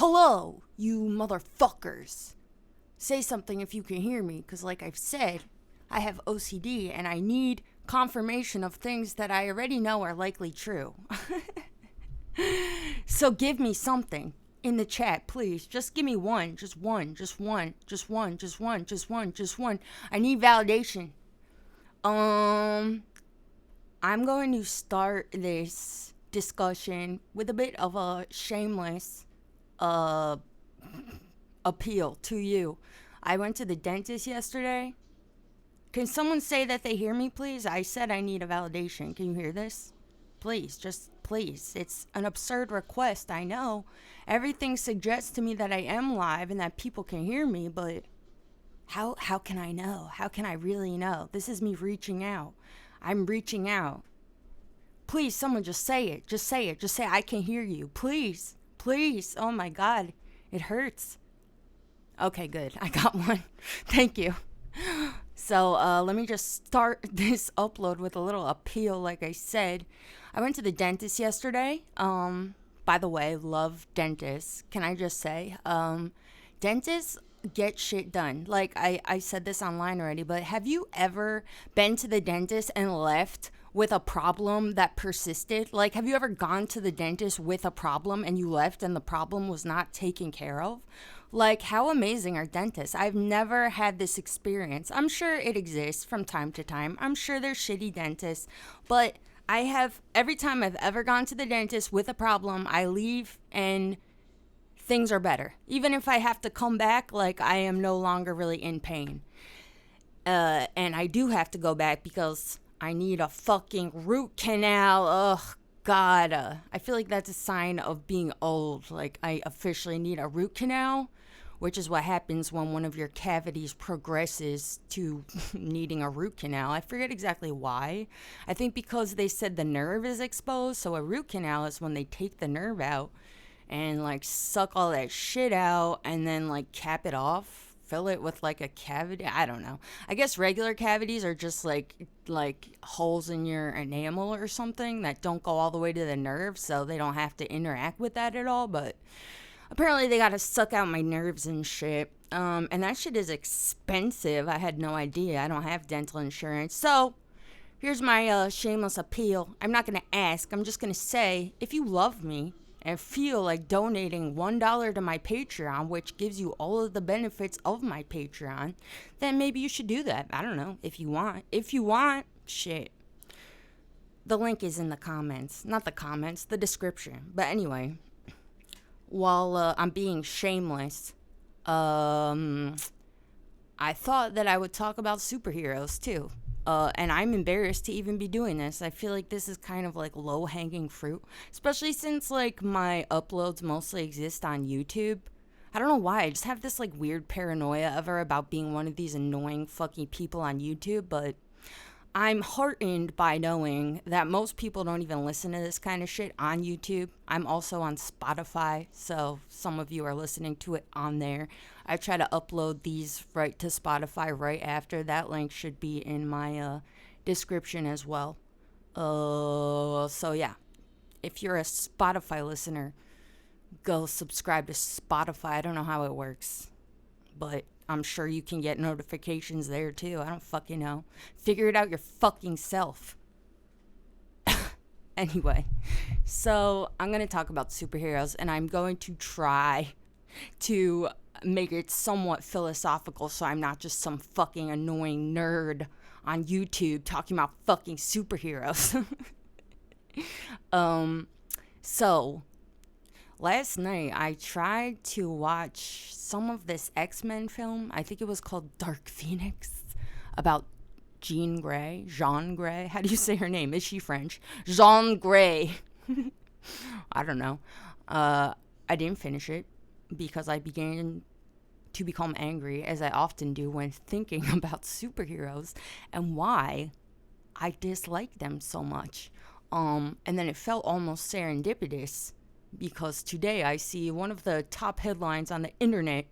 Hello, you motherfuckers. Say something if you can hear me, because like I've said, I have OCD and I need confirmation of things that I already know are likely true. So give me something in the chat, please. Just give me one. Just one. Just one. Just one. Just one. Just one. Just one. I need validation. I'm going to start this discussion with a bit of a shameless appeal to you. I went to the dentist yesterday. Can someone say that they hear me, please? I said I need a validation. Can you hear this? Please, just please. It's an absurd request, I know. Everything suggests to me that I am live and that people can hear me, but how can I know? How can I really know? This is me reaching out. I'm reaching out. Please, someone just say it. Just say it. Just say I can hear you. Please. Please. Oh my God. It hurts. Okay, good. I got one. Thank you. So let me just start this upload with a little appeal. Like I said, I went to the dentist yesterday. By the way, love dentists. Can I just say, dentists get shit done. Like I said this online already, but have you ever been to the dentist and left with a problem that persisted? Like, have you ever gone to the dentist with a problem and you left and the problem was not taken care of? Like, how amazing are dentists? I've never had this experience. I'm sure it exists from time to time. I'm sure there's shitty dentists, but every time I've ever gone to the dentist with a problem, I leave and things are better. Even if I have to come back, like, I am no longer really in pain. And I do have to go back because I need a fucking root canal. Ugh, God. I feel like that's a sign of being old. Like, I officially need a root canal, which is what happens when one of your cavities progresses to needing a root canal. I forget exactly why. I think because they said the nerve is exposed. So a root canal is when they take the nerve out and, like, suck all that shit out and then, like, cap it off. Fill it with, like, a cavity. I don't know. I guess regular cavities are just like holes in your enamel or something that don't go all the way to the nerve, so they don't have to interact with that at all. But apparently they gotta suck out my nerves and shit. And that shit is expensive. I had no idea. I don't have dental insurance. So here's my shameless appeal. I'm not gonna ask. I'm just gonna say, if you love me and feel like donating $1 to my Patreon, which gives you all of the benefits of my Patreon, then maybe you should do that. I don't know, if you want. If you want, shit. The link is in the comments. Not the comments, the description. But anyway, while I'm being shameless, I thought that I would talk about superheroes too. And I'm embarrassed to even be doing this. I feel like this is kind of like low-hanging fruit, especially since like my uploads mostly exist on YouTube. I don't know why. I just have this like weird paranoia ever about being one of these annoying fucking people on YouTube, but I'm heartened by knowing that most people don't even listen to this kind of shit on YouTube. I'm also on Spotify, so some of you are listening to it on there. I try to upload these right to Spotify right after. That link should be in my description as well. So yeah, if you're a Spotify listener, go subscribe to Spotify. I don't know how it works, but I'm sure you can get notifications there too. I don't fucking know. Figure it out your fucking self. Anyway, so I'm going to talk about superheroes, and I'm going to try to make it somewhat philosophical so I'm not just some fucking annoying nerd on YouTube talking about fucking superheroes. So last night I tried to watch some of this X-Men film. I think it was called Dark Phoenix, about Jean Grey. How do you say her name? Is she French? Jean Grey. I don't know. I didn't finish it because I began to become angry, as I often do when thinking about superheroes and why I dislike them so much. And then it felt almost serendipitous because today I see one of the top headlines on the internet,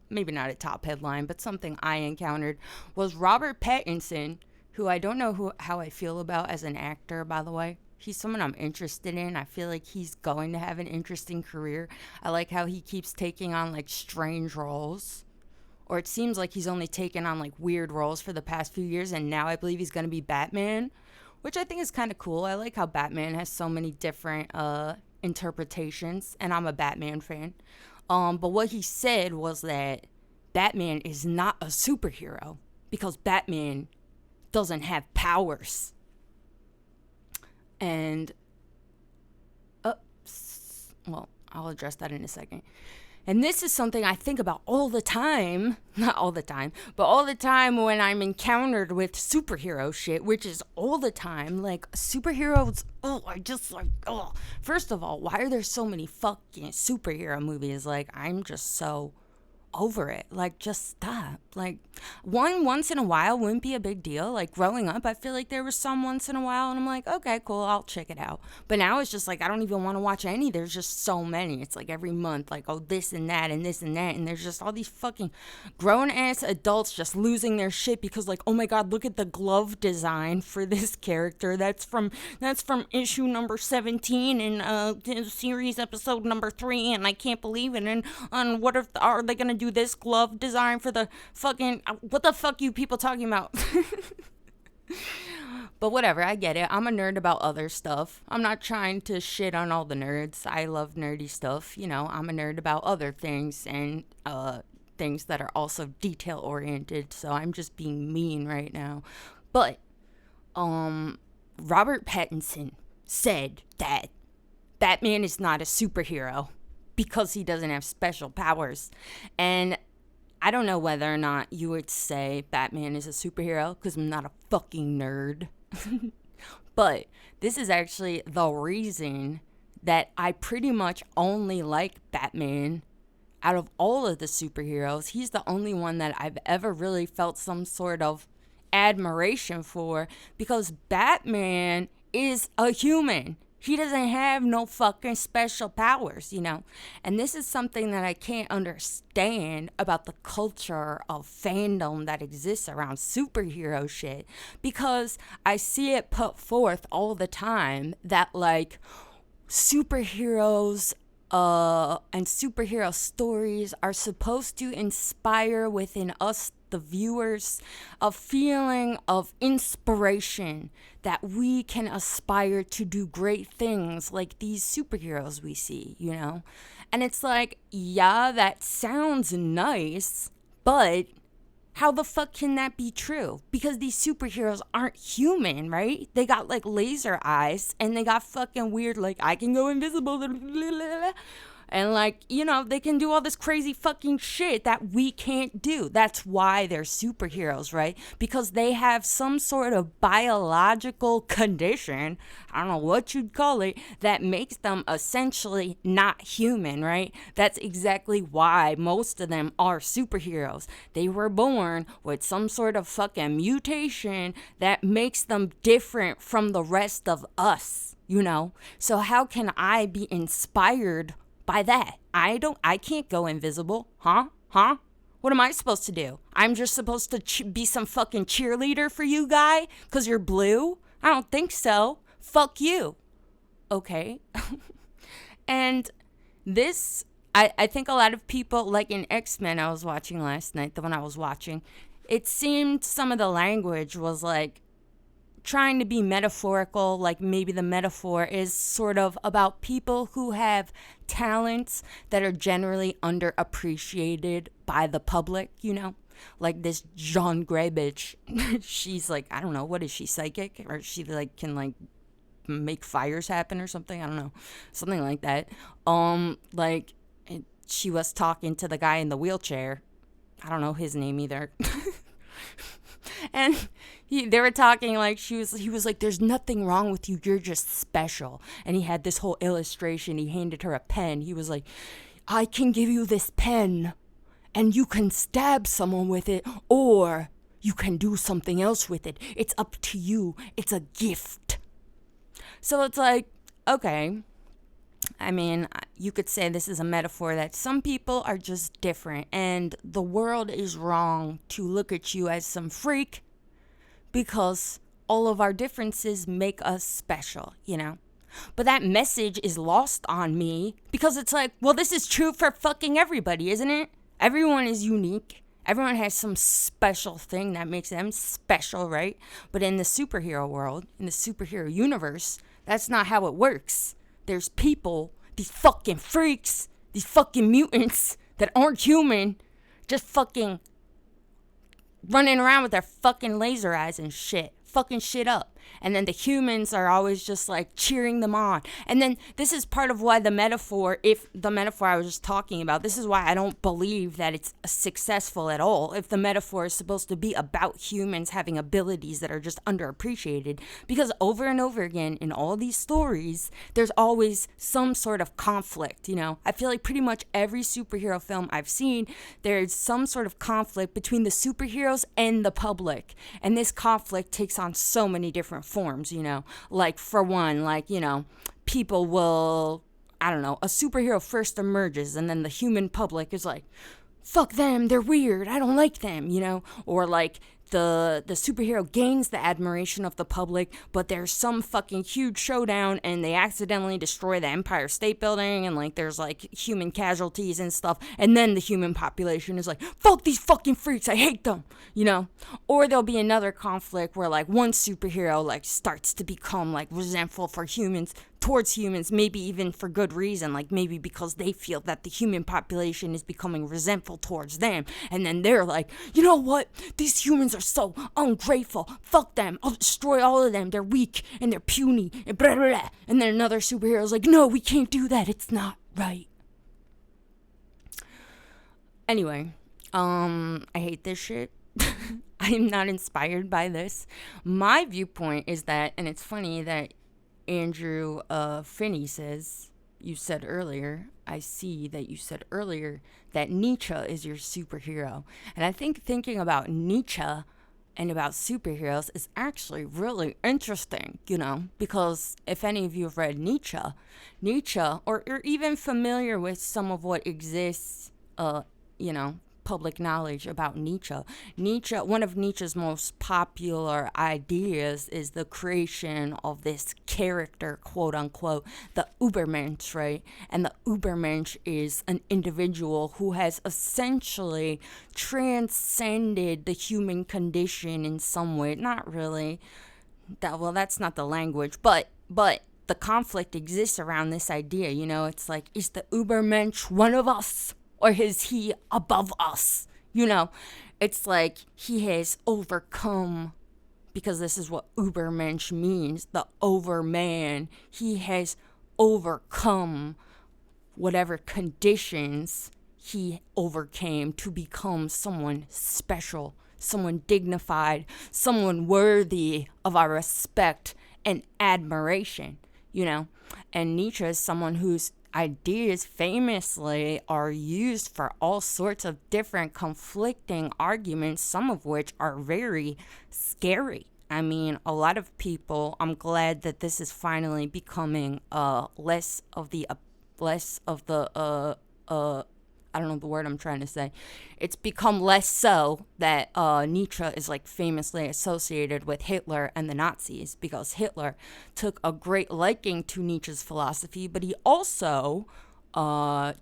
maybe not a top headline, but something I encountered, was Robert Pattinson, who I don't know how I feel about as an actor, by the way. He's someone I'm interested in. I feel like he's going to have an interesting career. I like how he keeps taking on like strange roles. Or it seems like he's only taken on like weird roles for the past few years, and now I believe he's going to be Batman, which I think is kind of cool. I like how Batman has so many different interpretations, and I'm a Batman fan. But what he said was that Batman is not a superhero because Batman doesn't have powers. And, well, I'll address that in a second. And this is something I think about all the time. Not all the time, but all the time when I'm encountered with superhero shit, which is all the time. Like, superheroes, First of all, why are there so many fucking superhero movies? Like, I'm just so over it. Like, just stop. Like, one once in a while wouldn't be a big deal. Like, growing up, I feel like there was some once in a while, and I'm like, okay, cool, I'll check it out. But now it's just like, I don't even want to watch any. There's just so many. It's like every month, like, oh, this and that, and this and that, and there's just all these fucking grown-ass adults just losing their shit because, like, oh my god, look at the glove design for this character. That's from issue number 17 in series episode number 3, and I can't believe it. And what if, are they gonna do this glove design for the fucking, what the fuck you people talking about? But whatever, I get it. I'm a nerd about other stuff. I'm not trying to shit on all the nerds. I love nerdy stuff. You know, I'm a nerd about other things and things that are also detail oriented. So I'm just being mean right now. But Robert Pattinson said that Batman is not a superhero because he doesn't have special powers. And I don't know whether or not you would say Batman is a superhero because I'm not a fucking nerd. But this is actually the reason that I pretty much only like Batman out of all of the superheroes. He's the only one that I've ever really felt some sort of admiration for because Batman is a human. He doesn't have no fucking special powers, you know? And this is something that I can't understand about the culture of fandom that exists around superhero shit. Because I see it put forth all the time that, like, superheroes and superhero stories are supposed to inspire within us, the viewers, a feeling of inspiration that we can aspire to do great things like these superheroes we see, you know? And it's like, yeah, that sounds nice, but how the fuck can that be true? Because these superheroes aren't human, right? They got like laser eyes and they got fucking weird, like, I can go invisible. And, like, you know, they can do all this crazy fucking shit that we can't do. That's why they're superheroes, right? Because they have some sort of biological condition, I don't know what you'd call it, that makes them essentially not human, right? That's exactly why most of them are superheroes. They were born with some sort of fucking mutation that makes them different from the rest of us, you know? So how can I be inspired by that? I can't go invisible. Huh? What am I supposed to do? I'm just supposed to be some fucking cheerleader for you, guy? Because you're blue? I don't think so. Fuck you. Okay. And this, I think a lot of people, like in X-Men I was watching last night, the one I was watching, it seemed some of the language was like trying to be metaphorical, like maybe the metaphor is sort of about people who have talents that are generally underappreciated by the public, you know? Like this Jean Grey bitch, she's like, I don't know, what is she, psychic? Or she like can like make fires happen or something? I don't know. Something like that. Like she was talking to the guy in the wheelchair. I don't know his name either. And they were talking like he was like, there's nothing wrong with you, you're just special. And he had this whole illustration. He handed her a pen. He was like, I can give you this pen and you can stab someone with it, or you can do something else with it. It's up to you. It's a gift. So it's like, okay, I mean, you could say this is a metaphor that some people are just different and the world is wrong to look at you as some freak because all of our differences make us special, you know? But that message is lost on me because it's like, well, this is true for fucking everybody, isn't it? Everyone is unique. Everyone has some special thing that makes them special, right? But in the superhero world, in the superhero universe, that's not how it works. There's people, these fucking freaks, these fucking mutants that aren't human, just fucking running around with their fucking laser eyes and shit. Fucking shit up. And then the humans are always just like cheering them on. And then this is part of why the metaphor, if the metaphor I was just talking about, this is why I don't believe that it's successful at all. If the metaphor is supposed to be about humans having abilities that are just underappreciated. Because over and over again in all these stories, there's always some sort of conflict, you know. I feel like pretty much every superhero film I've seen, there's some sort of conflict between the superheroes and the public. And this conflict takes on so many different forms, you know, like for one, like, you know, people will, I don't know, a superhero first emerges and then the human public is like, fuck them, they're weird, I don't like them, you know, or like the superhero gains the admiration of the public, but there's some fucking huge showdown and they accidentally destroy the Empire State Building and like there's like human casualties and stuff, and then the human population is like, fuck these fucking freaks, I hate them, you know. Or there'll be another conflict where like one superhero like starts to become like resentful for humans, towards humans, maybe even for good reason, like maybe because they feel that the human population is becoming resentful towards them, and then they're like, you know what, these humans are so ungrateful, fuck them, I'll destroy all of them, they're weak and they're puny and blah blah blah. And then another superhero's like, no, we can't do that, it's not right. Anyway, I hate this shit. I am not inspired by this. My viewpoint is that, and it's funny that Andrew Finney says, you said earlier, I see that you said earlier that Nietzsche is your superhero. And I think thinking about Nietzsche and about superheroes is actually really interesting, you know, because if any of you have read Nietzsche, or you're even familiar with some of what exists, you know, public knowledge about Nietzsche. One of Nietzsche's most popular ideas is the creation of this character, quote unquote, the Übermensch, right? And the Übermensch is an individual who has essentially transcended the human condition in some way. Not really. That's not the language, but the conflict exists around this idea, you know. It's like, is the Übermensch one of us? Or is he above us? You know, it's like he has overcome, because this is what Übermensch means, the overman. He has overcome whatever conditions he overcame to become someone special, someone dignified, someone worthy of our respect and admiration, you know. And Nietzsche is someone whose ideas famously are used for all sorts of different conflicting arguments, some of which are very scary. I mean, a lot of people, I'm glad that this is finally becoming less of the I don't know the word I'm trying to say. It's become less so that Nietzsche is like famously associated with Hitler and the Nazis, because Hitler took a great liking to Nietzsche's philosophy, but he also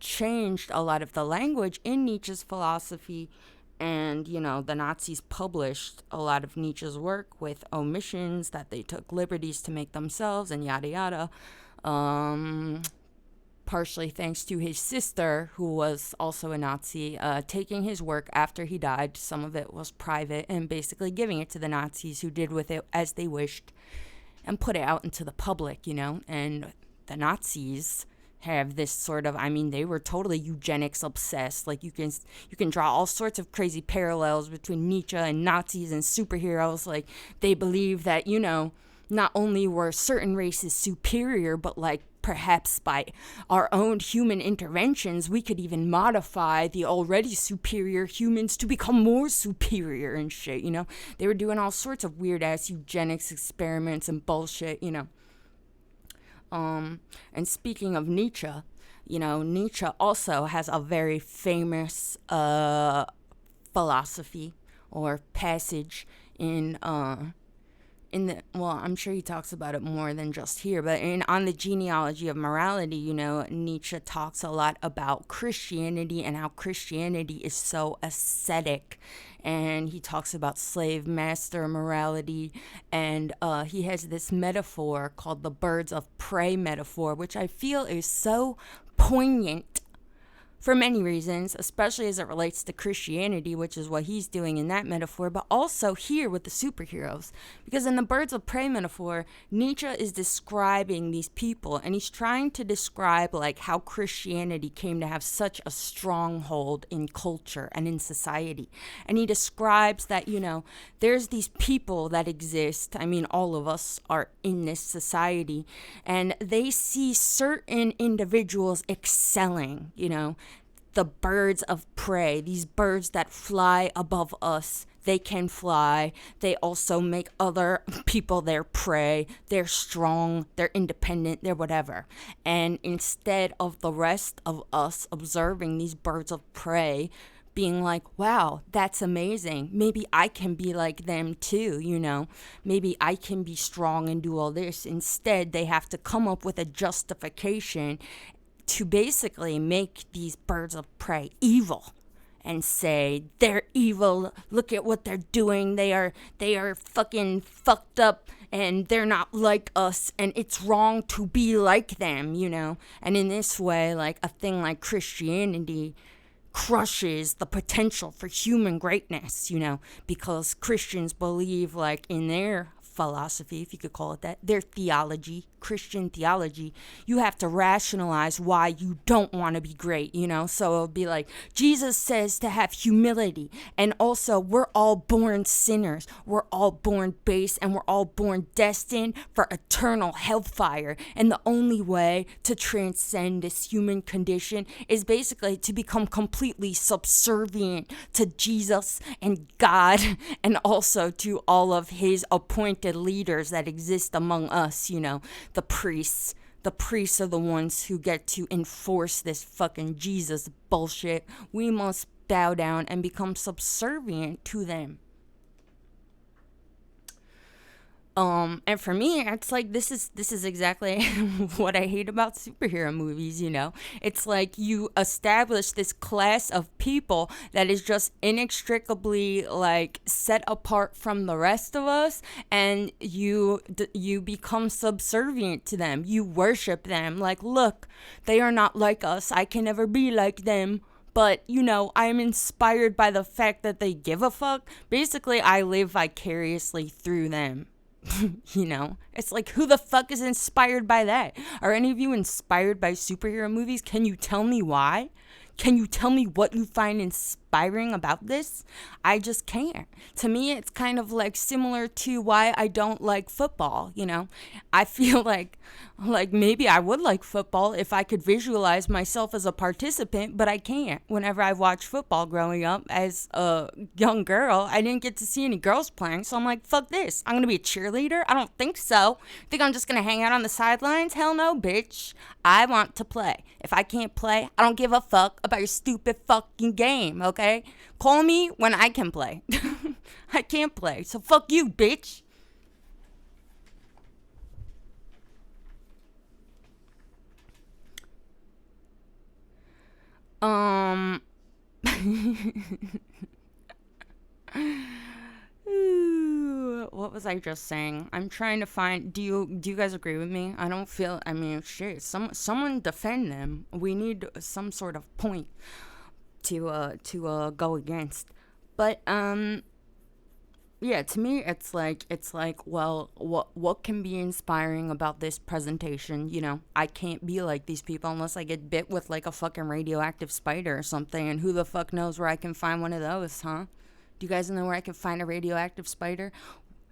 changed a lot of the language in Nietzsche's philosophy. And, you know, the Nazis published a lot of Nietzsche's work with omissions that they took liberties to make themselves and yada yada. Partially thanks to his sister, who was also a Nazi, taking his work after he died. Some of it was private, and basically giving it to the Nazis, who did with it as they wished and put it out into the public, you know. And the Nazis have this sort of, I mean, they were totally eugenics obsessed. Like, you can draw all sorts of crazy parallels between Nietzsche and Nazis and superheroes. Like, they believe that, you know, not only were certain races superior, but like perhaps by our own human interventions, we could even modify the already superior humans to become more superior and shit, you know? They were doing all sorts of weird-ass eugenics experiments and bullshit, you know? And speaking of Nietzsche, you know, Nietzsche also has a very famous philosophy or passage in I'm sure he talks about it more than just here, but on the genealogy of morality, Nietzsche talks a lot about Christianity and how Christianity is so ascetic, and he talks about slave master morality, and he has this metaphor called the birds of prey metaphor, which I feel is so poignant for many reasons, especially as it relates to Christianity, which is what he's doing in that metaphor, but also here with the superheroes. Because in the birds of prey metaphor, Nietzsche is describing these people, and he's trying to describe like how Christianity came to have such a stronghold in culture and in society. And he describes that, there's these people that exist. I mean, all of us are in this society, and they see certain individuals excelling, the birds of prey, these birds that fly above us. They can fly. They also make other people their prey. They're strong. They're independent. They're whatever. And instead of the rest of us observing these birds of prey, being like, wow, that's amazing. Maybe I can be like them too, Maybe I can be strong and do all this. Instead, they have to come up with a justification to basically make these birds of prey evil and say they're evil. Look at what they're doing. They are fucking fucked up, and they're not like us, and it's wrong to be like them, And in this way, like a thing like Christianity crushes the potential for human greatness, because Christians believe, like in their philosophy, if you could call it that, their theology, Christian theology, you have to rationalize why you don't want to be great, So it'll be like, Jesus says to have humility, and also we're all born sinners, we're all born base, and we're all born destined for eternal hellfire. And the only way to transcend this human condition is basically to become completely subservient to Jesus and God, and also to all of his appointed leaders that exist among us, the priests. The priests are the ones who get to enforce this fucking Jesus bullshit. We must bow down and become subservient to them. And for me, it's like, this is exactly what I hate about superhero movies, It's like you establish this class of people that is just inextricably, like, set apart from the rest of us, and you become subservient to them. You worship them. Like, look, they are not like us. I can never be like them. But, I'm inspired by the fact that they give a fuck. Basically, I live vicariously through them. It's like, who the fuck is inspired by that? Are any of you inspired by superhero movies? Can you tell me why? Can you tell me what you find inspiring about this? I just can't. To me, it's kind of like similar to why I don't like football, I feel like maybe I would like football if I could visualize myself as a participant, but I can't. Whenever I watched football growing up as a young girl, I didn't get to see any girls playing, so I'm like, fuck this. I'm going to be a cheerleader? I don't think so. Think I'm just going to hang out on the sidelines? Hell no, bitch. I want to play. If I can't play, I don't give a fuck about your stupid fucking game, okay? Call me when I can play. I can't play, so fuck you, bitch. What was I just saying? I'm trying to find. Do you guys agree with me? I don't feel. I mean, shit. Someone defend them. We need some sort of point to go against. But yeah, to me, it's like, well, what can be inspiring about this presentation? I can't be like these people unless I get bit with like a fucking radioactive spider or something. And who the fuck knows where I can find one of those, huh? Do you guys know where I can find a radioactive spider?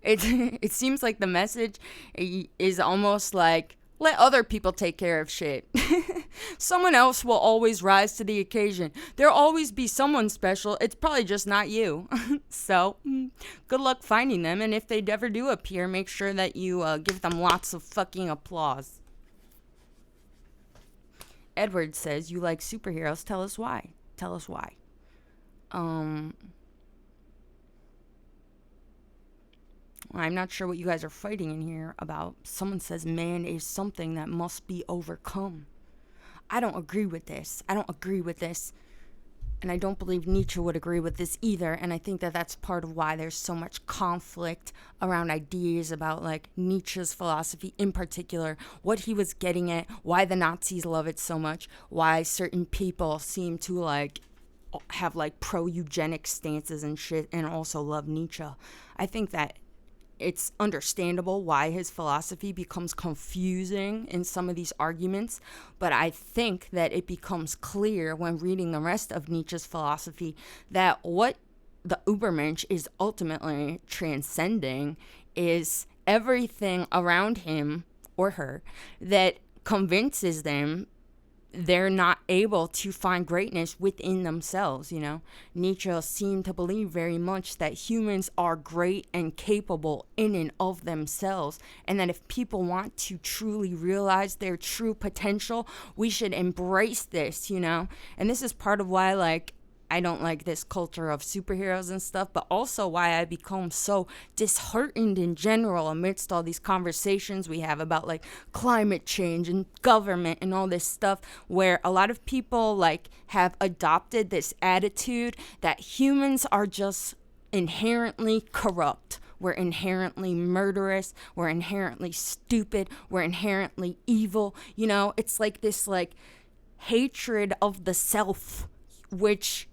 It seems like the message is almost like, let other people take care of shit. Someone else will always rise to the occasion. There'll always be someone special. It's probably just not you. So, good luck finding them. And if they ever do appear, make sure that you give them lots of fucking applause. Edward says, you like superheroes. Tell us why. Tell us why. I'm not sure what you guys are fighting in here about. Someone says man is something that must be overcome. I don't agree with this. And I don't believe Nietzsche would agree with this either. And I think that that's part of why there's so much conflict around ideas about like Nietzsche's philosophy in particular, what he was getting at, why the Nazis love it so much, why certain people seem to like have like pro-eugenic stances and shit and also love Nietzsche. I think that it's understandable why his philosophy becomes confusing in some of these arguments, but I think that it becomes clear when reading the rest of Nietzsche's philosophy that what the Übermensch is ultimately transcending is everything around him or her that convinces them they're not able to find greatness within themselves, you know. Nietzsche seemed to believe very much that humans are great and capable in and of themselves, and that if people want to truly realize their true potential, we should embrace this, you know. And this is part of why, like, I don't like this culture of superheroes and stuff, but also why I become so disheartened in general amidst all these conversations we have about like climate change and government and all this stuff, where a lot of people like have adopted this attitude that humans are just inherently corrupt. We're inherently murderous. We're inherently stupid. We're inherently evil. You know, it's like this like hatred of the self, which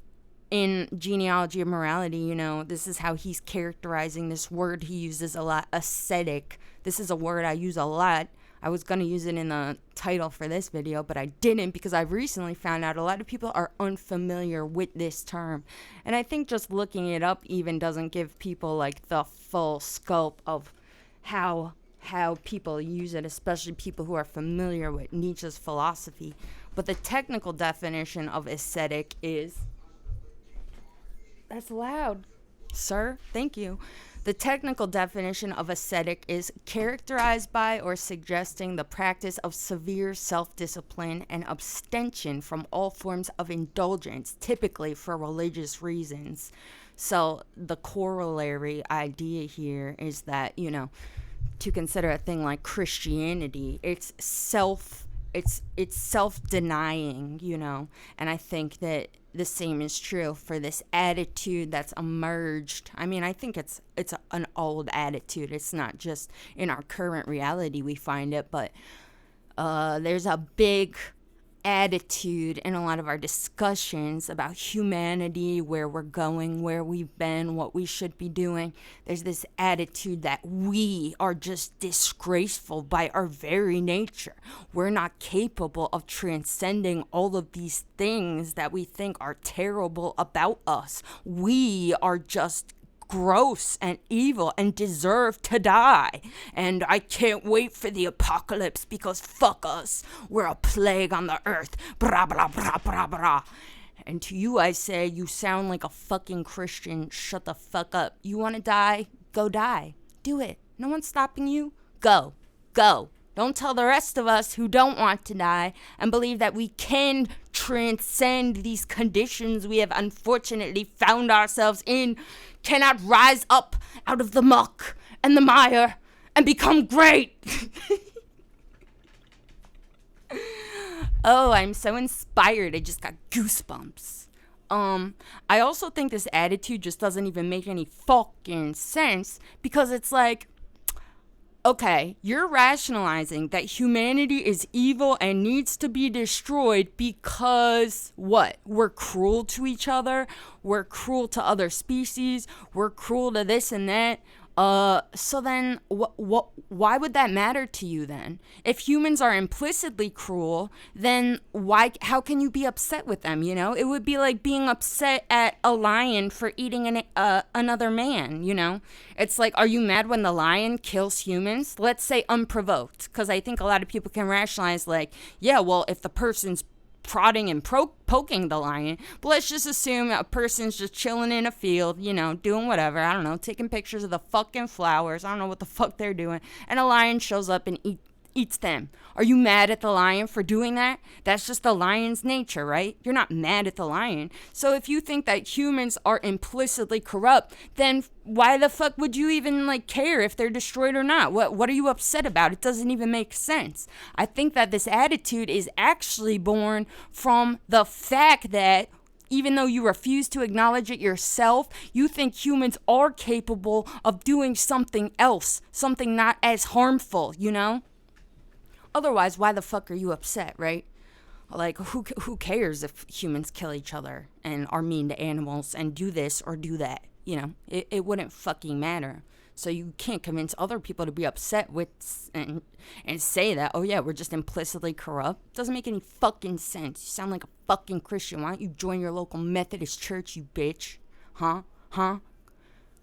in Genealogy of Morality, you know, this is how he's characterizing this word he uses a lot, ascetic. This is a word I use a lot. I was going to use it in the title for this video, but I didn't because I've recently found out a lot of people are unfamiliar with this term. And I think just looking it up even doesn't give people like the full scope of how people use it, especially people who are familiar with Nietzsche's philosophy. But the technical definition of ascetic is... That's loud. Sir, thank you. The technical definition of ascetic is characterized by or suggesting the practice of severe self-discipline and abstention from all forms of indulgence, typically for religious reasons. So the corollary idea here is that, you know, to consider a thing like Christianity, it's self-denying, you know, and I think that the same is true for this attitude that's emerged. I mean, I think it's an old attitude. It's not just in our current reality we find it, but there's a big attitude in a lot of our discussions about humanity, where we're going, where we've been, what we should be doing. There's this attitude that we are just disgraceful by our very nature. We're not capable of transcending all of these things that we think are terrible about us. We are just gross and evil and deserve to die. And I can't wait for the apocalypse because fuck us. We're a plague on the earth. Blah, blah, blah, blah, blah. And to you I say, you sound like a fucking Christian. Shut the fuck up. You want to die? Go die. Do it. No one's stopping you. Go. Go. Don't tell the rest of us who don't want to die and believe that we can transcend these conditions we have unfortunately found ourselves in, cannot rise up out of the muck and the mire and become great. Oh, I'm so inspired. I just got goosebumps. I also think this attitude just doesn't even make any fucking sense, because it's like, okay, you're rationalizing that humanity is evil and needs to be destroyed because what? We're cruel to each other. We're cruel to other species. We're cruel to this and that. So then why would that matter to you then? If humans are implicitly cruel, then how can you be upset with them, you know? It would be like being upset at a lion for eating another man, you know? It's like, are you mad when the lion kills humans? Let's say unprovoked, because I think a lot of people can rationalize like, yeah, well, if the person's prodding and poking the lion, but let's just assume a person's just chilling in a field, you know, doing whatever, I don't know, taking pictures of the fucking flowers, I don't know what the fuck they're doing, and a lion shows up and eats them. Are you mad at the lion for doing that? That's just the lion's nature, right? You're not mad at the lion. So if you think that humans are implicitly corrupt, then why the fuck would you even like care if they're destroyed or not? What are you upset about? It doesn't even make sense. I think that this attitude is actually born from the fact that even though you refuse to acknowledge it yourself, you think humans are capable of doing something else, something not as harmful, you know? Otherwise, why the fuck are you upset, right? Like, who cares if humans kill each other and are mean to animals and do this or do that? You know, it wouldn't fucking matter. So you can't convince other people to be upset with and say that, oh yeah, we're just implicitly corrupt. Doesn't make any fucking sense. You sound like a fucking Christian. Why don't you join your local Methodist church, you bitch? Huh?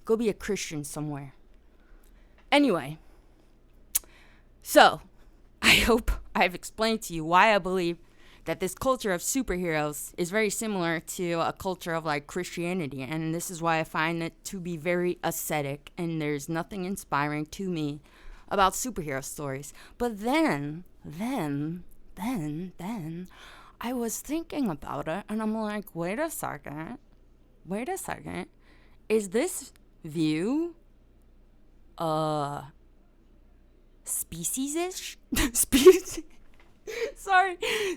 Go be a Christian somewhere. Anyway, so I hope I've explained to you why I believe that this culture of superheroes is very similar to a culture of like Christianity, and this is why I find it to be very ascetic, and there's nothing inspiring to me about superhero stories. But then I was thinking about it, and I'm like, wait a second, is this view speciesist?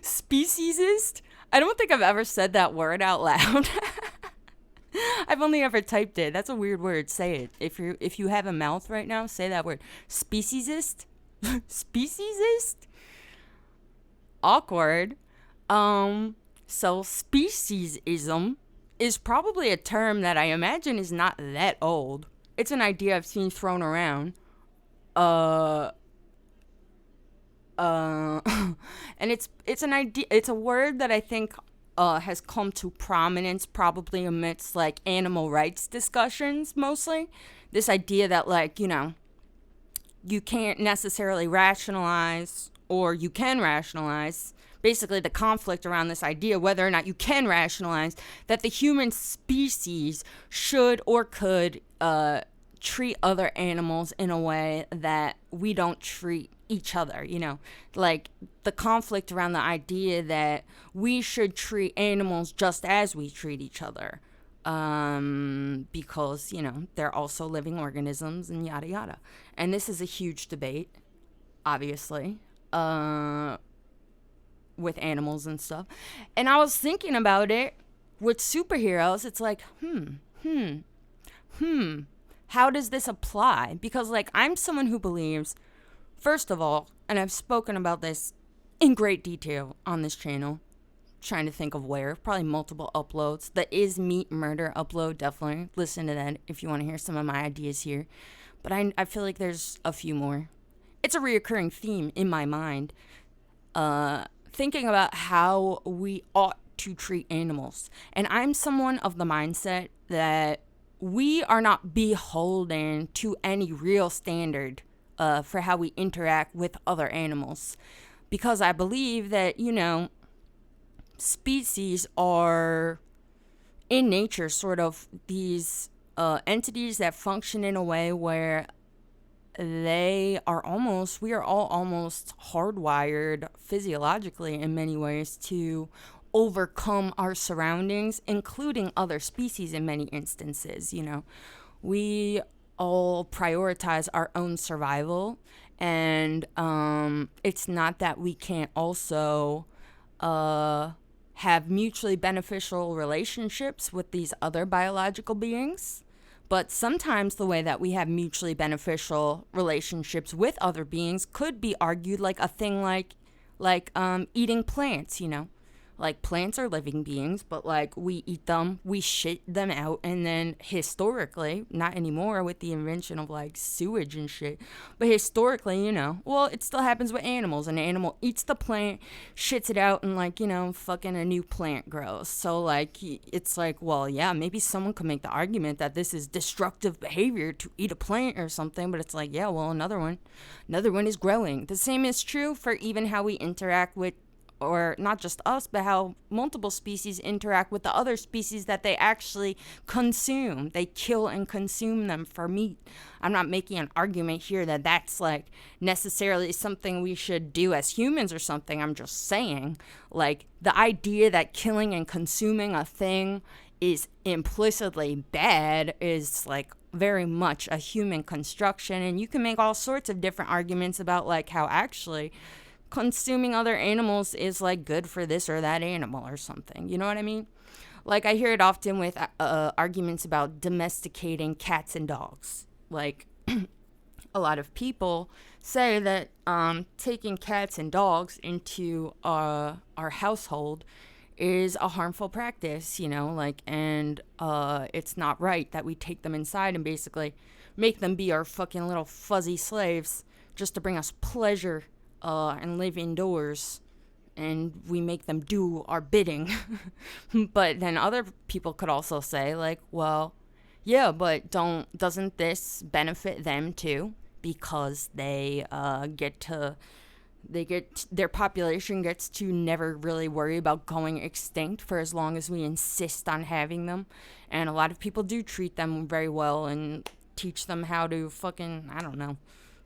Speciesist? I don't think I've ever said that word out loud. I've only ever typed it. That's a weird word. Say it. If you have a mouth right now, say that word. Speciesist? Speciesist? Awkward. So speciesism is probably a term that I imagine is not that old. It's an idea I've seen thrown around. And it's an idea. It's a word that I think has come to prominence probably amidst like animal rights discussions mostly. This idea that like, you know, you can't necessarily rationalize, or you can rationalize. Basically, the conflict around this idea, whether or not you can rationalize that the human species should or could treat other animals in a way that we don't treat each other, you know, like the conflict around the idea that we should treat animals just as we treat each other, because, you know, they're also living organisms and yada yada. And this is a huge debate, obviously, with animals and stuff. And I was thinking about it with superheroes. It's like, how does this apply? Because like, I'm someone who believes, first of all, and I've spoken about this in great detail on this channel, trying to think of where, probably multiple uploads. The Is Meat Murder upload, definitely listen to that if you want to hear some of my ideas here. But I feel like there's a few more. It's a reoccurring theme in my mind, thinking about how we ought to treat animals. And I'm someone of the mindset that we are not beholden to any real standard for how we interact with other animals. Because I believe that, you know, species are in nature sort of these entities that function in a way where we are all almost hardwired physiologically in many ways to overcome our surroundings, including other species in many instances. You know, we all prioritize our own survival, and it's not that we can't also have mutually beneficial relationships with these other biological beings. But sometimes the way that we have mutually beneficial relationships with other beings could be argued like a thing like eating plants, you know. Like, plants are living beings, but, like, we eat them, we shit them out, and then historically, not anymore with the invention of, like, sewage and shit, but historically, you know, well, it still happens with animals. An animal eats the plant, shits it out, and, like, you know, fucking a new plant grows. So, like, it's like, well, yeah, maybe someone could make the argument that this is destructive behavior to eat a plant or something, but it's like, yeah, well, another one is growing. The same is true for even how we interact with or not just us, but how multiple species interact with the other species that they actually consume. They kill and consume them for meat. I'm not making an argument here that that's like necessarily something we should do as humans or something. I'm just saying, like, the idea that killing and consuming a thing is implicitly bad is like very much a human construction, and you can make all sorts of different arguments about like how actually consuming other animals is like good for this or that animal or something. You know what I mean? Like, I hear it often with arguments about domesticating cats and dogs. Like, a lot of people say that taking cats and dogs into our household is a harmful practice, you know, like, and it's not right that we take them inside and basically make them be our fucking little fuzzy slaves just to bring us pleasure and live indoors, and we make them do our bidding. But then other people could also say, like, well, yeah, but doesn't this benefit them too? Because their population gets to never really worry about going extinct for as long as we insist on having them. And a lot of people do treat them very well and teach them how to fucking, I don't know,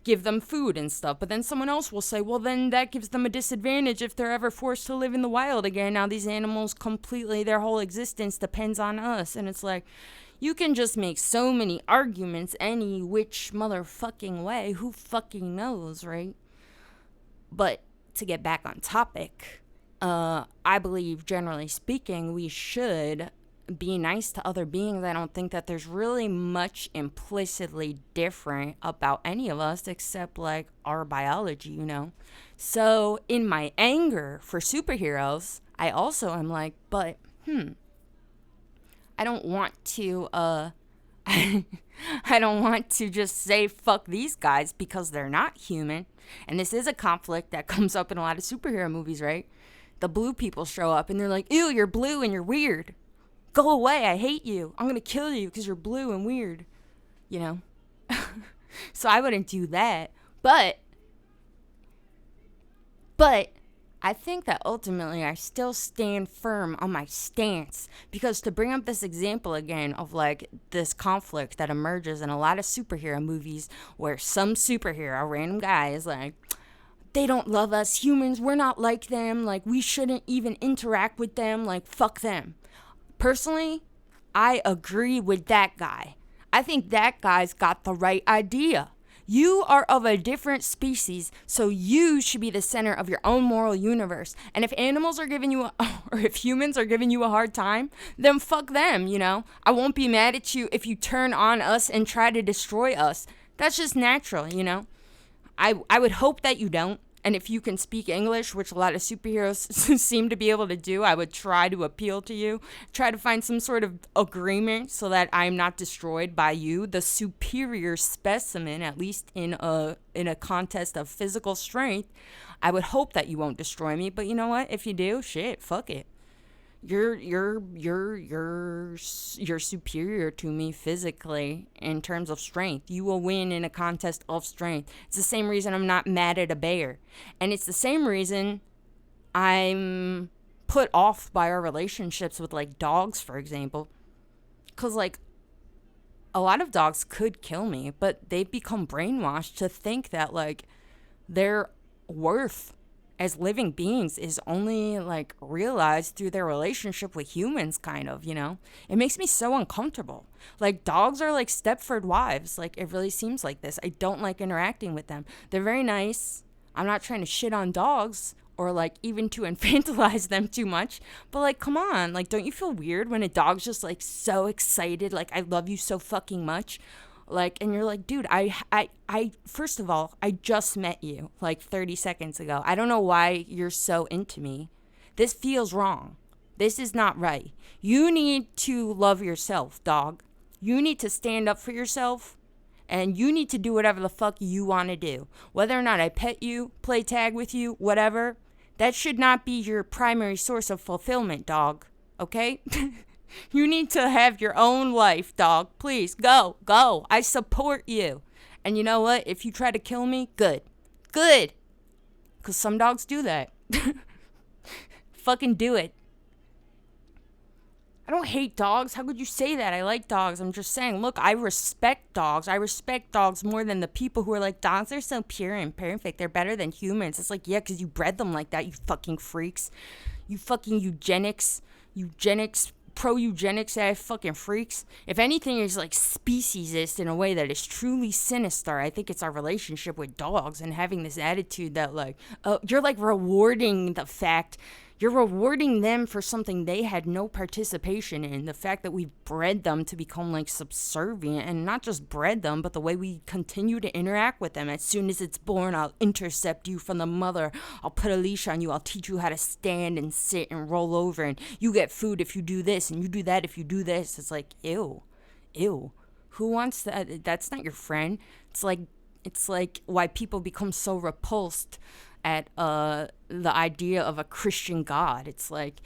give them food and stuff. But then someone else will say, well, then that gives them a disadvantage if they're ever forced to live in the wild again. Now these animals completely, their whole existence depends on us. And it's like, you can just make so many arguments any which motherfucking way. Who fucking knows, right? But to get back on topic, I believe, generally speaking, we should be nice to other beings. I don't think that there's really much implicitly different about any of us except like our biology, you know? So in my anger for superheroes, I also am like, but I don't want to I don't want to just say fuck these guys because they're not human. And this is a conflict that comes up in a lot of superhero movies, right? The blue people show up and they're like, ew, you're blue and you're weird. Go away, I hate you. I'm going to kill you because you're blue and weird. You know? So I wouldn't do that. But I think that ultimately I still stand firm on my stance, because to bring up this example again of like this conflict that emerges in a lot of superhero movies where some superhero, a random guy, is like, they don't love us humans, we're not like them, like we shouldn't even interact with them, like fuck them. Personally, I agree with that guy. I think that guy's got the right idea. You are of a different species, so you should be the center of your own moral universe. And if animals are giving you, or if humans are giving you a hard time, then fuck them, you know? I won't be mad at you if you turn on us and try to destroy us. That's just natural, you know? I would hope that you don't. And if you can speak English, which a lot of superheroes seem to be able to do, I would try to appeal to you. Try to find some sort of agreement so that I'm not destroyed by you, the superior specimen, at least in a contest of physical strength. I would hope that you won't destroy me, but you know what? If you do, shit, fuck it. You're superior to me physically in terms of strength. You will win in a contest of strength. It's the same reason I'm not mad at a bear. And it's the same reason I'm put off by our relationships with like dogs, for example. 'Cause like a lot of dogs could kill me, but they've become brainwashed to think that like their worth as living beings is only like realized through their relationship with humans, kind of, you know? It makes me so uncomfortable. Like, dogs are like Stepford wives. Like, it really seems like this. I don't like interacting with them. They're very nice. I'm not trying to shit on dogs or like even to infantilize them too much, but like, come on, like, don't you feel weird when a dog's just like so excited, like, I love you so fucking much? Like, and you're like, dude, I first of all, I just met you like 30 seconds ago. I don't know why you're so into me. This feels wrong. This is not right. You need to love yourself, dog. You need to stand up for yourself, and you need to do whatever the fuck you want to do. Whether or not I pet you, play tag with you, whatever, that should not be your primary source of fulfillment, dog. Okay? You need to have your own life, dog. Please, go. I support you. And you know what? If you try to kill me, good. Because some dogs do that. fucking do it. I don't hate dogs. How could you say that? I like dogs. I'm just saying, look, I respect dogs. I respect dogs more than the people who are like, dogs are so pure and perfect. They're better than humans. It's like, yeah, because you bred them like that, you fucking freaks. You fucking eugenics, pro-eugenics ass fucking freaks. If anything is like speciesist in a way that is truly sinister, I think it's our relationship with dogs and having this attitude that like, you're like rewarding the fact, you're rewarding them for something they had no participation in. The fact that we bred them to become like subservient, and not just bred them, but the way we continue to interact with them. As soon as it's born, I'll intercept you from the mother. I'll put a leash on you. I'll teach you how to stand and sit and roll over. And you get food if you do this, and you do that if you do this. It's like, ew. Who wants that? That's not your friend. It's like why people become so repulsed at the idea of a Christian God. It's like,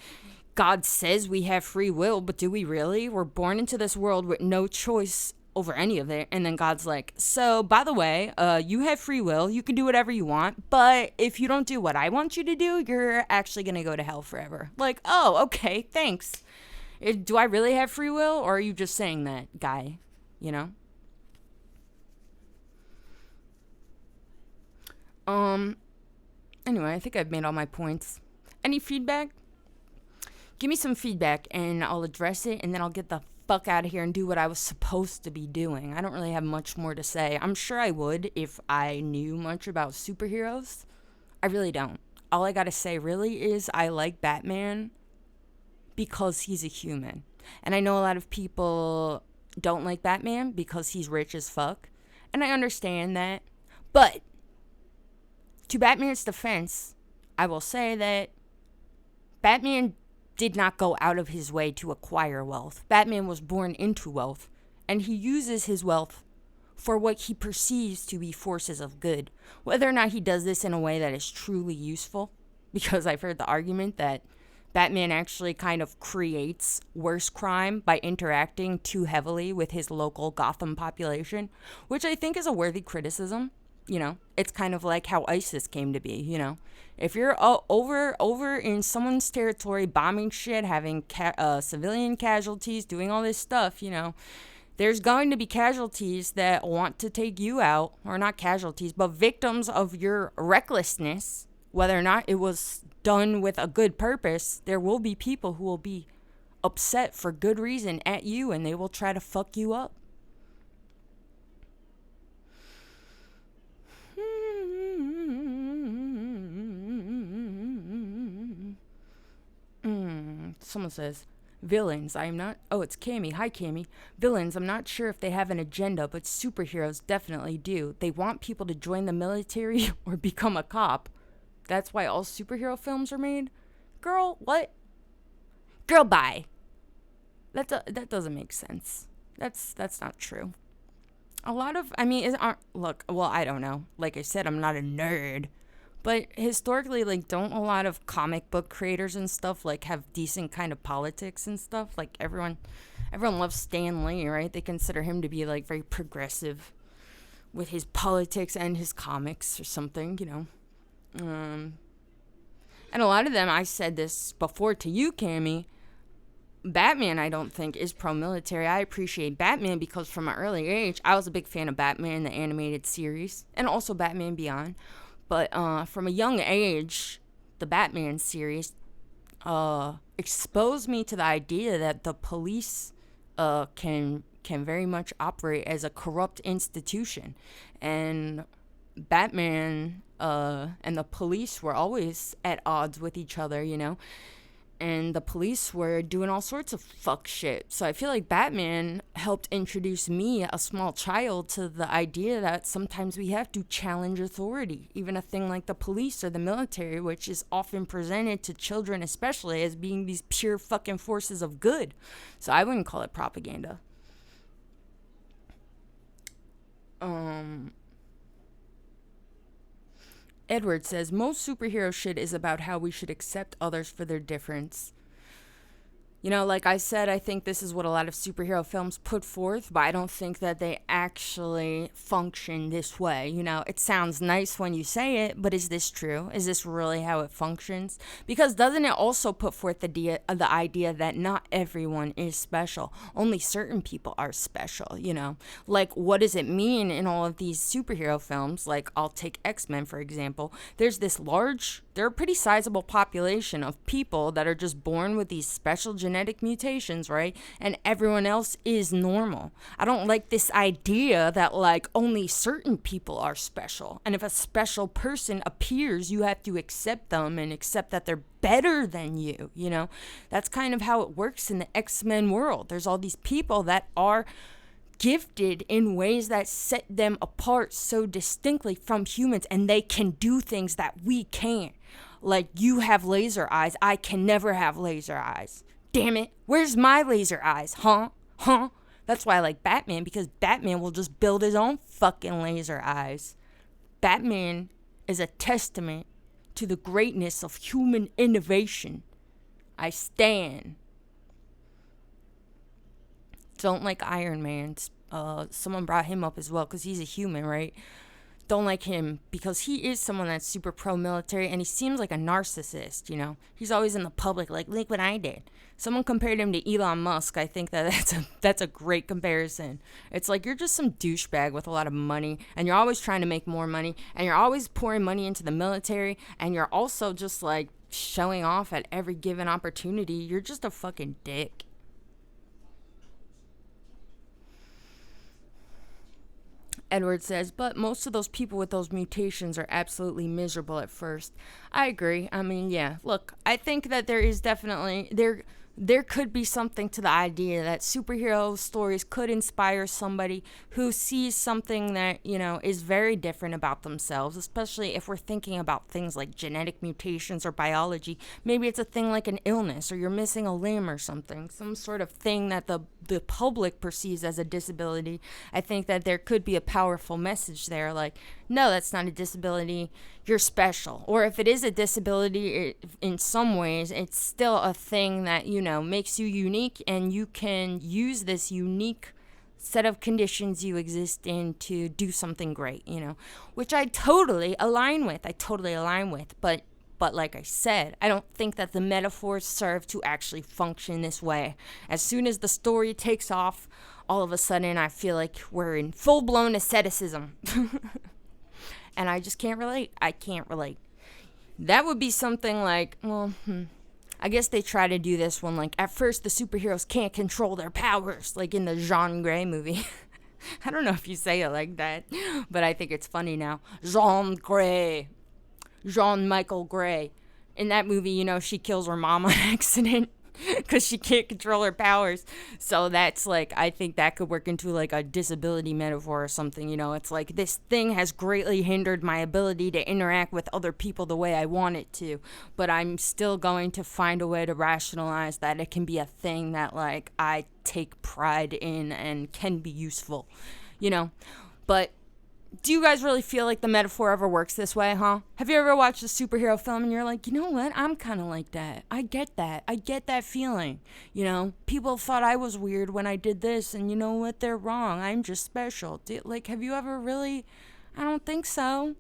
God says we have free will, but do we really? We're born into this world with no choice over any of it. And then God's like, so, by the way, you have free will. You can do whatever you want. But if you don't do what I want you to do, you're actually going to go to hell forever. Like, oh, okay, thanks. Do I really have free will? Or are you just saying that, guy? You know? Anyway, I think I've made all my points. Any feedback? Give me some feedback and I'll address it, and then I'll get the fuck out of here and do what I was supposed to be doing. I don't really have much more to say. I'm sure I would if I knew much about superheroes. I really don't. All I gotta say really is I like Batman because he's a human. And I know a lot of people don't like Batman because he's rich as fuck. And I understand that. But to Batman's defense, I will say that Batman did not go out of his way to acquire wealth. Batman was born into wealth, and he uses his wealth for what he perceives to be forces of good. Whether or not he does this in a way that is truly useful, because I've heard the argument that Batman actually kind of creates worse crime by interacting too heavily with his local Gotham population, which I think is a worthy criticism. You know, it's kind of like how ISIS came to be, you know. If you're over in someone's territory, bombing shit, having civilian casualties, doing all this stuff, you know, there's going to be casualties that want to take you out, or not casualties, but victims of your recklessness, whether or not it was done with a good purpose. There will be people who will be upset for good reason at you, and they will try to fuck you up. Someone says, villains, I'm not... Oh, it's Cammy. Hi, Cammy. Villains, I'm not sure if they have an agenda, but superheroes definitely do. They want people to join the military or become a cop. That's why all superhero films are made? Girl, what? Girl, bye. That doesn't make sense. That's not true. A lot of... I mean, look, well, I don't know. Like I said, I'm not a nerd. But historically, like, don't a lot of comic book creators and stuff, like, have decent kind of politics and stuff? Like, everyone loves Stan Lee, right? They consider him to be, like, very progressive with his politics and his comics or something, you know. And a lot of them, I said this before to you, Cammy, Batman, I don't think, is pro-military. I appreciate Batman because from an early age, I was a big fan of Batman, the animated series, and also Batman Beyond. But from a young age, the Batman series exposed me to the idea that the police can very much operate as a corrupt institution. And Batman and the police were always at odds with each other, you know. And the police were doing all sorts of fuck shit. So I feel like Batman helped introduce me, a small child, to the idea that sometimes we have to challenge authority. Even a thing like the police or the military, which is often presented to children especially as being these pure fucking forces of good. So I wouldn't call it propaganda. Edward says, most superhero shit is about how we should accept others for their difference. Like I said, I think this is what a lot of superhero films put forth, but I don't think that they actually function this way. It sounds nice when you say it, but is this true? Is this really how it functions? Because doesn't it also put forth the idea that not everyone is special? Only certain people are special, Like, what does it mean in all of these superhero films? Like, I'll take X-Men, for example. They're a pretty sizable population of people that are just born with these special genetic mutations, right? And everyone else is normal. I don't like this idea that, like, only certain people are special. And if a special person appears, you have to accept them and accept that they're better than you, That's kind of how it works in the X-Men world. There's all these people that are gifted in ways that set them apart so distinctly from humans, and they can do things that we can't. Like, you have laser eyes, I can never have laser eyes. Damn it, where's my laser eyes? Huh? That's why I like Batman, because Batman will just build his own fucking laser eyes. Batman is a testament to the greatness of human innovation. I stand. Don't like Iron Man. Someone brought him up as well because he's a human, right? Don't like him because he is someone that's super pro-military, and he seems like a narcissist, He's always in the public like, look what I did. Someone compared him to Elon Musk. I think that's a great comparison. It's like you're just some douchebag with a lot of money, and you're always trying to make more money, and you're always pouring money into the military, and you're also just like showing off at every given opportunity. You're just a fucking dick. Edward says, but most of those people with those mutations are absolutely miserable at first. I agree. I mean, yeah. Look, I think that there is definitely there could be something to the idea that superhero stories could inspire somebody who sees something that, is very different about themselves, especially if we're thinking about things like genetic mutations or biology. Maybe it's a thing like an illness, or you're missing a limb or something, some sort of thing that the public perceives as a disability. I think that there could be a powerful message there, like, no, that's not a disability, you're special. Or if it is a disability, in some ways, it's still a thing that, makes you unique, and you can use this unique set of conditions you exist in to do something great, which I totally align with. But like I said, I don't think that the metaphors serve to actually function this way. As soon as the story takes off, all of a sudden I feel like we're in full-blown asceticism. And I just can't relate. I can't relate. That would be something like, I guess they try to do this one, like, at first the superheroes can't control their powers, like in the Jean Grey movie. I don't know if you say it like that, but I think it's funny now. Jean-Michael Grey. In that movie, she kills her mom on accident because she can't control her powers. So that's like, I think that could work into like a disability metaphor or something. It's like, this thing has greatly hindered my ability to interact with other people the way I want it to, but I'm still going to find a way to rationalize that it can be a thing that, like, I take pride in and can be useful, But do you guys really feel like the metaphor ever works this way, huh? Have you ever watched a superhero film and you're like, you know what? I'm kind of like that. I get that. I get that feeling. People thought I was weird when I did this, and you know what? They're wrong. I'm just special. Have you ever really? I don't think so.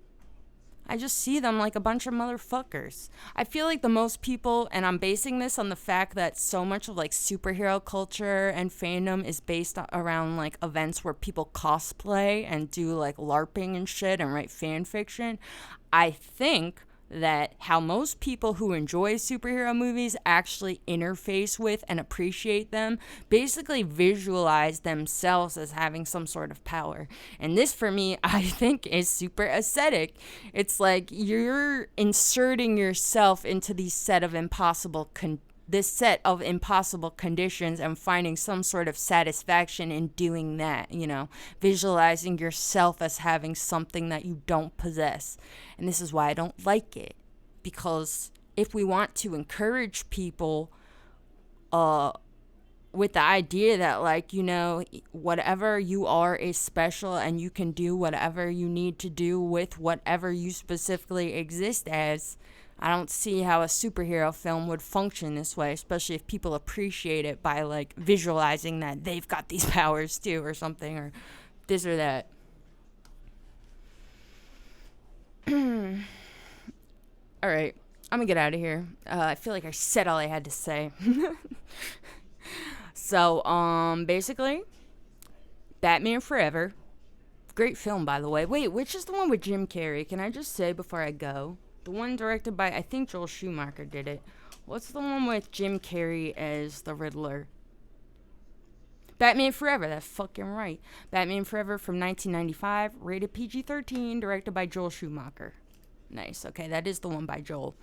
I just see them like a bunch of motherfuckers. I feel like the most people, and I'm basing this on the fact that so much of like superhero culture and fandom is based around like events where people cosplay and do like LARPing and shit and write fan fiction. I think that how most people who enjoy superhero movies actually interface with and appreciate them basically visualize themselves as having some sort of power. And this, for me, I think is super ascetic. It's like you're inserting yourself into this set of impossible conditions and finding some sort of satisfaction in doing that, visualizing yourself as having something that you don't possess. And this is why I don't like it, because if we want to encourage people with the idea that, like, whatever you are is special and you can do whatever you need to do with whatever you specifically exist as, I don't see how a superhero film would function this way, especially if people appreciate it by like visualizing that they've got these powers too or something or this or that. All right, I'm gonna get out of here. I feel like I said all I had to say. So, basically, Batman Forever. Great film, by the way. Wait, which is the one with Jim Carrey? Can I just say before I go? The one directed by, I think Joel Schumacher did it. What's the one with Jim Carrey as the Riddler? Batman Forever, that's fucking right. Batman Forever from 1995, rated PG-13, directed by Joel Schumacher. Nice, okay, that is the one by Joel.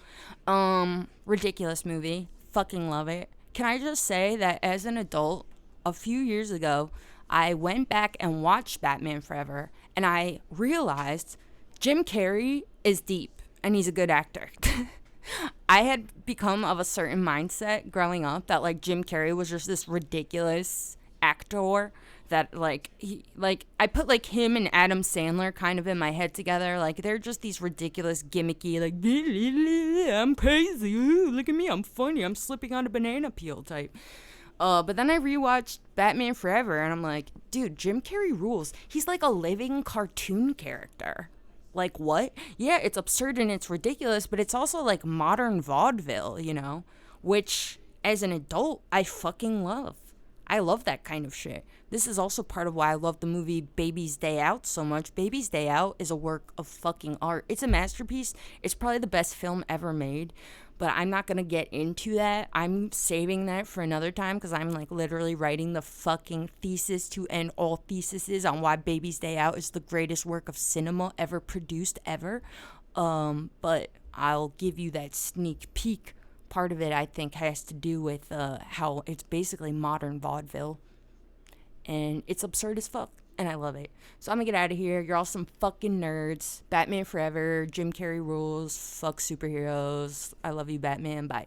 Ridiculous movie. Fucking love it. Can I just say that as an adult, a few years ago, I went back and watched Batman Forever, and I realized Jim Carrey is deep, and he's a good actor. I had become of a certain mindset growing up that, like, Jim Carrey was just this ridiculous actor that, like, I put, like, him and Adam Sandler kind of in my head together. Like, they're just these ridiculous, gimmicky, like, I'm crazy, ooh, look at me, I'm funny, I'm slipping on a banana peel type. But then I rewatched Batman Forever, and I'm like, dude, Jim Carrey rules. He's like a living cartoon character. Like, what? Yeah, it's absurd and it's ridiculous, but it's also like modern vaudeville, you know? Which, as an adult, I fucking love. I love that kind of shit. This is also part of why I love the movie Baby's Day Out so much. Baby's Day Out is a work of fucking art. It's a masterpiece. It's probably the best film ever made. But I'm not going to get into that. I'm saving that for another time because I'm like literally writing the fucking thesis to end all theses on why Baby's Day Out is the greatest work of cinema ever produced ever. But I'll give you that sneak peek. Part of it, I think, has to do with how it's basically modern vaudeville. And it's absurd as fuck. And I love it. So I'm gonna get out of here. You're all some fucking nerds. Batman Forever. Jim Carrey rules. Fuck superheroes. I love you, Batman. Bye.